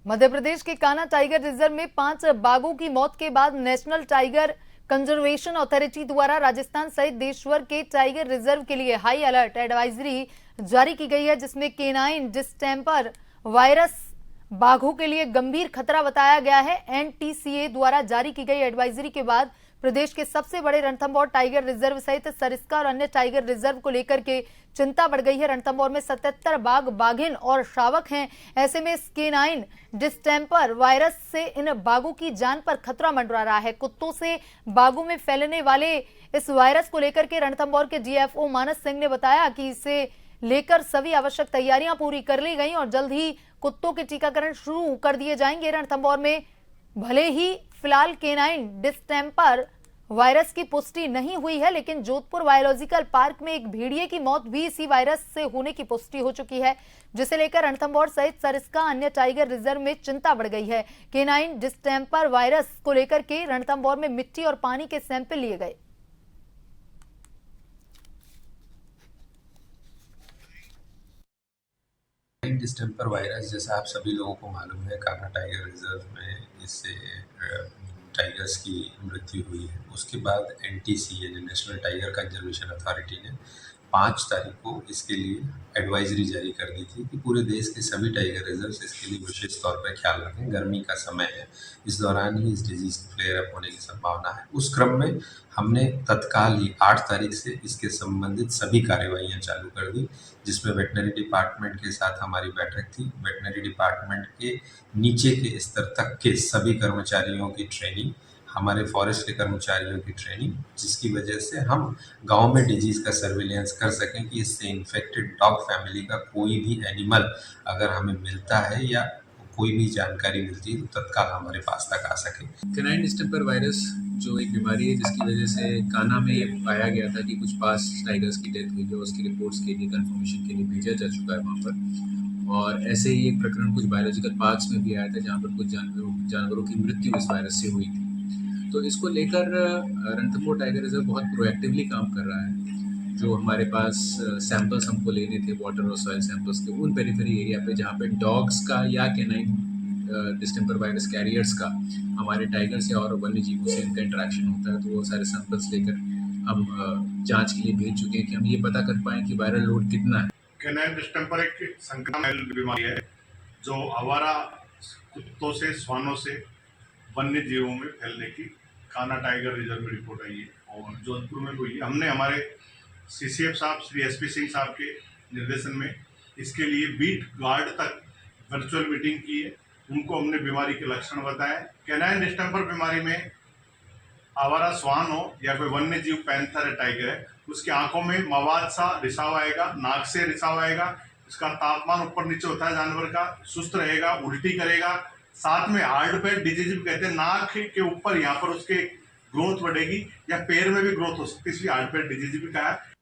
मध्य प्रदेश के Kanha tiger reserve में 5 बाघों की मौत के बाद नेशनल टाइगर कंजर्वेशन अथॉरिटी द्वारा राजस्थान सहित देशभर के टाइगर रिजर्व के लिए हाई अलर्ट एडवाइजरी जारी की गई है, जिसमें केनाइन डिस्टेंपर वायरस बाघों के लिए गंभीर खतरा बताया गया है। एनटीसीए द्वारा जारी की गई एडवाइजरी के बाद प्रदेश के सबसे बड़े रणथंभौर टाइगर रिजर्व सहित सरिस्का और अन्य टाइगर रिजर्व को लेकर के चिंता बढ़ गई है। रणथंभौर में 77 बाघ, बाघिन और शावक हैं। ऐसे में केनाइन डिस्टेंपर वायरस से इन बाघों की जान पर खतरा मंडरा रहा है। कुत्तों से बाघों में फैलने वाले इस वायरस को लेकर के रणथंभौर के डीएफओ मानस सिंह ने बताया कि इसे लेकर सभी आवश्यक तैयारियां पूरी कर ली गई और जल्द ही कुत्तों के टीकाकरण शुरू कर दिए जाएंगे। रणथंभौर में भले ही फिलहाल केनाइन डिस्टेंपर वायरस की पुष्टि नहीं हुई है, लेकिन जोधपुर बायोलॉजिकल पार्क में एक भेड़िए की मौत भी इसी वायरस से होने की पुष्टि हो चुकी है, जिसे लेकर रणथंभौर सहित सरिस्का अन्य टाइगर रिजर्व में चिंता बढ़ गई है। केनाइन डिस्टेंपर वायरस को लेकर के रणथंभौर में मिट्टी और पानी के सैंपल लिए गए। डिस्टेंपर वायरस, जैसा आप सभी लोगों को मालूम है, कान्हा टाइगर रिजर्व में इससे टाइगर्स की मृत्यु हुई है। उसके बाद एनटीसी यानी नेशनल टाइगर कंजर्वेशन अथॉरिटी ने 5 तारीख को इसके लिए एडवाइजरी जारी कर दी थी कि पूरे देश के सभी टाइगर रिजर्व्स इसके लिए विशेष तौर पर ख्याल रखें। गर्मी का समय है, इस दौरान ही इस डिजीज फ्लेयर अप होने की संभावना है। उस क्रम में हमने तत्काल ही 8 तारीख से इसके संबंधित सभी कार्यवाहियां चालू कर दी, जिसमें वेटनरी डिपार्टमेंट के साथ हमारी बैठक थी। वेटनरी डिपार्टमेंट के नीचे के स्तर तक के सभी कर्मचारियों की ट्रेनिंग, हमारे फॉरेस्ट के कर्मचारियों की ट्रेनिंग, जिसकी वजह से हम गांव में डिजीज का सर्विलेंस कर सकें कि इससे इन्फेक्टेड डॉग फैमिली का कोई भी एनिमल अगर हमें मिलता है या कोई भी जानकारी मिलती है तो तत्काल हमारे पास तक आ सके। केनाइन डिस्टेंपर वायरस जो एक बीमारी है जिसकी वजह से कान्हा में ये पाया गया था कि कुछ पास टाइगर्स की डेथ हुई है, उसकी रिपोर्ट्स के लिए कंफर्मेशन के लिए भेजा जा चुका है वहाँ पर। और ऐसे ही एक प्रकरण कुछ बायोलॉजिकल पार्क्स में भी आया था जहाँ पर कुछ जानवरों की मृत्यु इस वायरस से हुई थी। तो इसको लेकर रणथंभौर टाइगर रिजर्व बहुत प्रोएक्टिवली काम कर रहा है। जो हमारे पास सैंपल्स हमको लेने थे वाटर और सॉइल सैंपल्स के, उन पेरिफेरी एरिया पे जहाँ पे डॉग्स का या कैनाइन डिस्टेंपर वायरस कैरियर्स का हमारे टाइगर्स या और वन्य जीवों से इनका इंटरेक्शन होता है, तो वो सारे सैंपल्स लेकर हम जांच के लिए भेज चुके हैं कि हम ये पता कर पाएँ कि वायरल लोड कितना है। कैनाइन डिस्टेंपर एक संक्रामक बीमारी है जो आवारा कुत्तों से, श्वानों से वन्य जीवों में फैलने की कान्हा टाइगर रिजर्व में रिपोर्ट आई है और जोधपुर में हुई है। हमने हमारे सीसीएफ साहब श्री एसपी सिंह साहब के निर्देशन में इसके लिए बीट गार्ड तक वर्चुअल मीटिंग की है। उनको हमने बीमारी के लक्षण बताए। कैनाइन डिस्टेंपर बीमारी में आवारा श्वान हो या कोई वन्य जीव पैंथर है, टाइगर है, उसकी आंखों में मवाद सा रिसाव आएगा, नाक से रिसाव आएगा, इसका तापमान ऊपर नीचे होता है जानवर का, सुस्त रहेगा, उल्टी करेगा, साथ में हार्ड पे डिजीज भी कहते हैं, नाक के ऊपर यहाँ पर उसके ग्रोथ बढ़ेगी या पैर में भी ग्रोथ हो सकती है, इसलिए हार्ड पे डिजीज भी कहा है।